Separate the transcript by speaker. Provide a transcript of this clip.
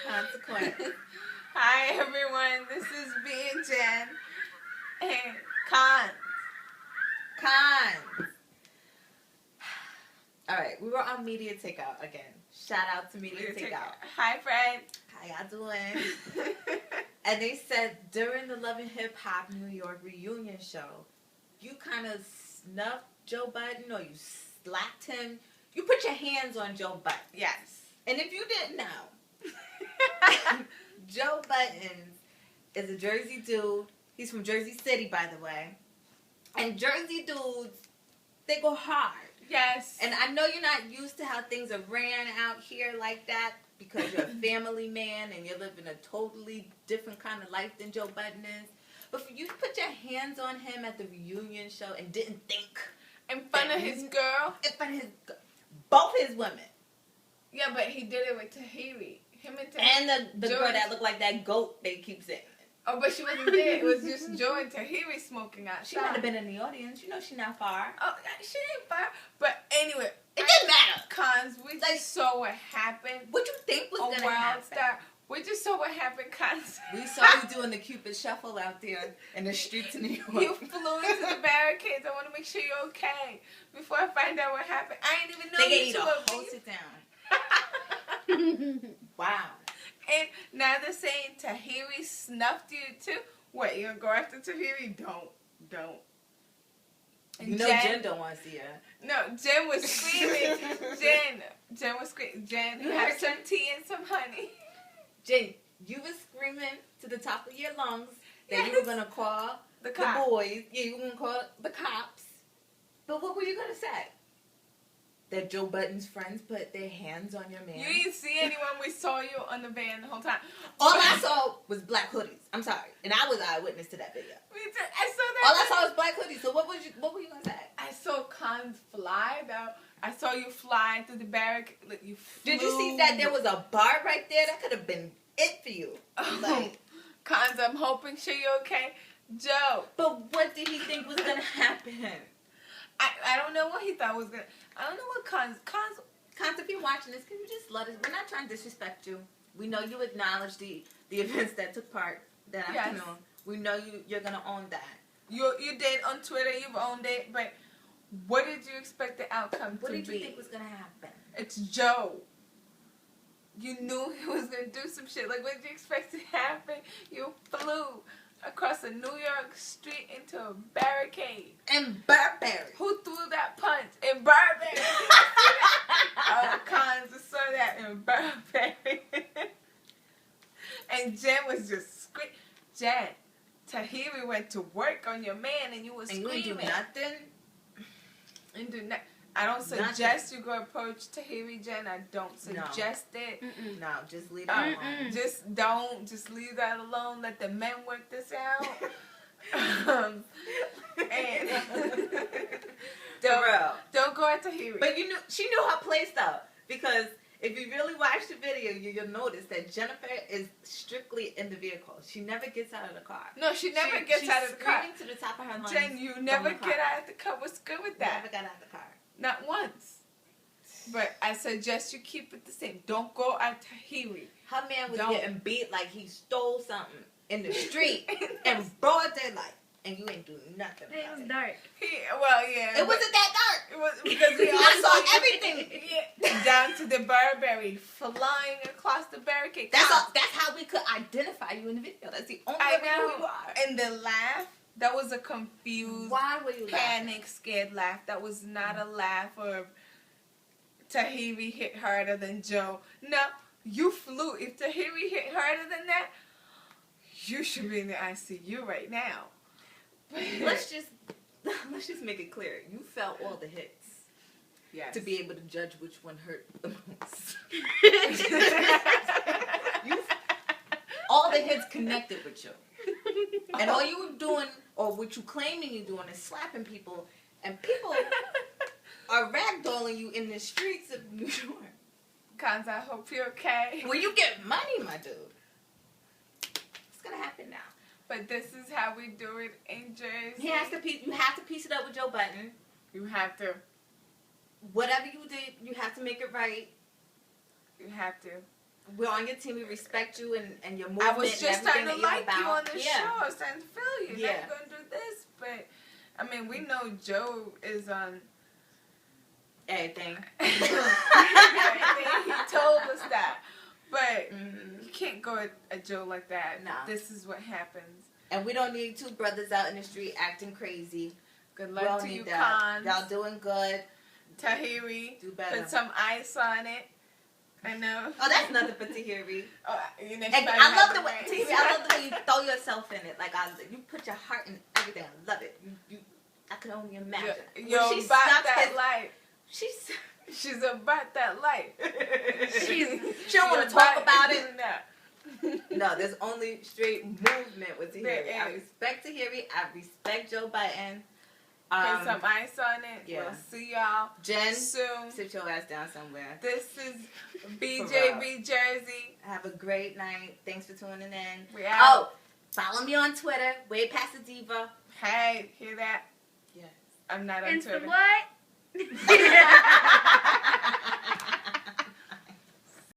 Speaker 1: Consequence.
Speaker 2: Hi everyone, this is B and Jen. And Cons.
Speaker 1: Alright, we were on Media Takeout again. Shout out to Media Takeout.
Speaker 2: Hi Fred.
Speaker 1: How y'all doing? And they said during the Love and Hip Hop New York reunion show, you kind of snuffed Joe Budden or you slapped him. You put your hands on Joe Budden.
Speaker 2: Yes.
Speaker 1: And if you didn't know, Joe Budden is a Jersey dude. He's from Jersey City, by the way. And Jersey dudes, they go hard.
Speaker 2: Yes.
Speaker 1: And I know you're not used to how things are ran out here like that because you're a family man and you're living a totally different kind of life than Joe Budden is. But for you to put your hands on him at the reunion show and didn't think.
Speaker 2: In front of his girl?
Speaker 1: In front of both his women.
Speaker 2: Yeah, but he did it with Tahiri. Him and
Speaker 1: Tahiri. And the girl that looked like that goat they keep saying.
Speaker 2: Oh, but she wasn't there. It was just Joe and Tahiri smoking outside.
Speaker 1: She might have been in the audience. You know she's not far.
Speaker 2: Oh, she ain't far. But anyway.
Speaker 1: It didn't matter.
Speaker 2: Cons, we just saw what happened.
Speaker 1: What you think was going to happen?
Speaker 2: Star. We just saw what happened, Cons.
Speaker 1: We saw you doing the Cupid Shuffle out there in the streets of New York.
Speaker 2: You flew into the barricades. I want to make sure you're okay. Before I find out what happened. I didn't even know
Speaker 1: they
Speaker 2: you
Speaker 1: two were hold it down. Wow.
Speaker 2: And now they're saying Tahiri snuffed you too. What, you gonna go after Tahiri? Don't. And
Speaker 1: you know Jen don't want to see her.
Speaker 2: No, Jen was screaming. Jen was screaming. Jen, have some tea and some honey.
Speaker 1: Jen, you were screaming to the top of your lungs that you were gonna call the boys. Yeah, you were gonna call the cops. But what were you gonna say? That Joe Budden's friends put their hands on your man.
Speaker 2: You didn't see anyone. We saw you on the van the whole time.
Speaker 1: All I saw was black hoodies. I'm sorry, and I was eyewitness to that video.
Speaker 2: I saw that.
Speaker 1: All I saw was black hoodies. So what were you gonna say?
Speaker 2: I saw Cons fly though. I saw you fly through the barricade. You flew.
Speaker 1: Did you see that there was a bar right there? That could have been it for you. Like,
Speaker 2: Cons, I'm hoping sure you're okay, Joe.
Speaker 1: But what did he think was gonna happen?
Speaker 2: I don't know what he thought was gonna. I don't know what Cons,
Speaker 1: if you're watching this, can you just let us? We're not trying to disrespect you. We know you acknowledge the events that took part that afternoon. Yes. We know you're gonna own that.
Speaker 2: You did on Twitter. You've owned it. But what did you expect the outcome
Speaker 1: to be?
Speaker 2: What
Speaker 1: did you think was gonna happen?
Speaker 2: It's Joe. You knew he was gonna do some shit. Like, what did you expect to happen? You flew across a New York street into a barricade.
Speaker 1: In Burberry.
Speaker 2: Who threw that punch? In Burberry. Oh, Cons, I saw that in Burberry. And Jen was just screaming. Jen, Tahiri went to work on your man and you was screaming.
Speaker 1: And you didn't do nothing?
Speaker 2: And do nothing. I don't suggest you go approach Tahiri, Jen. I don't suggest it.
Speaker 1: No, just leave that alone.
Speaker 2: Just leave that alone. Let the men work this out. And don't go at Tahiri.
Speaker 1: But she knew her place though, because if you really watch the video, you'll notice that Jennifer is strictly in the vehicle. She never gets out of the car.
Speaker 2: No, she never gets out of the car.
Speaker 1: She's screaming to the top of her lungs.
Speaker 2: Jen, you never get out of the car. What's good with that?
Speaker 1: Never got out of the car.
Speaker 2: Not once. But I suggest you keep it the same. Don't go at Tahiri.
Speaker 1: Her man was getting beat like he stole something in the street in broad daylight. And you ain't doing nothing.
Speaker 3: It was dark.
Speaker 2: Yeah.
Speaker 1: It wasn't that dark.
Speaker 2: It was because we all
Speaker 1: saw everything.
Speaker 2: Yeah, down to the Burberry, flying across the barricade.
Speaker 1: That's how we could identify you in the video. That's the only way we know who you are.
Speaker 2: And the laugh, that was a confused, panic, scared laugh. That was not a laugh of Tahiri hit harder than Joe. No, you flew. If Tahiri hit harder than that, you should be in the ICU right now.
Speaker 1: Let's just make it clear. You felt all the hits. Yes. To be able to judge which one hurt the most. All the hits connected with you. And all you were doing, or what you claiming you're doing, is slapping people. And people are ragdolling you in the streets of New York.
Speaker 2: Cons, I hope you're okay.
Speaker 1: When you get money, my dude. What's going to happen now?
Speaker 2: But this is how we do it in Jersey.
Speaker 1: You have to piece it up with Joe Budden.
Speaker 2: You have to.
Speaker 1: Whatever you did, you have to make it right.
Speaker 2: You have to.
Speaker 1: We're on your team. We respect you and your movement.
Speaker 2: I was just starting to like you on the
Speaker 1: yeah.
Speaker 2: show. I was starting to feel you.
Speaker 1: Yeah.
Speaker 2: Now you're going to do this. But, I mean, we know Joe is on
Speaker 1: everything.
Speaker 2: Everything. He told us that. But you can't go at Joe like that.
Speaker 1: No.
Speaker 2: This is what happens.
Speaker 1: And we don't need two brothers out in the street acting crazy.
Speaker 2: Good luck to you, Cons.
Speaker 1: Y'all doing good.
Speaker 2: Tahiri,
Speaker 1: do better.
Speaker 2: put some ice on it. I know.
Speaker 1: Oh, that's nothing for Tahiri.
Speaker 2: Oh, you know,
Speaker 1: I love the way Tahiri. I love the way you throw yourself in it. Like you put your heart in everything. I love it. I can only imagine.
Speaker 2: You're about that light. She's about that light.
Speaker 1: She don't want to talk about it. No, there's only straight movement with Tahiri. I respect Tahiri. I respect Joe Biden.
Speaker 2: Put some ice on it.
Speaker 1: Yeah.
Speaker 2: We'll see y'all
Speaker 1: Jen,
Speaker 2: soon.
Speaker 1: sit your ass down somewhere.
Speaker 2: This is BJB Jersey.
Speaker 1: Have a great night. Thanks for tuning in.
Speaker 2: We out.
Speaker 1: Oh, follow me on Twitter. Way past the diva.
Speaker 2: Hey, hear that?
Speaker 1: Yes.
Speaker 2: I'm not on Twitter.
Speaker 3: What?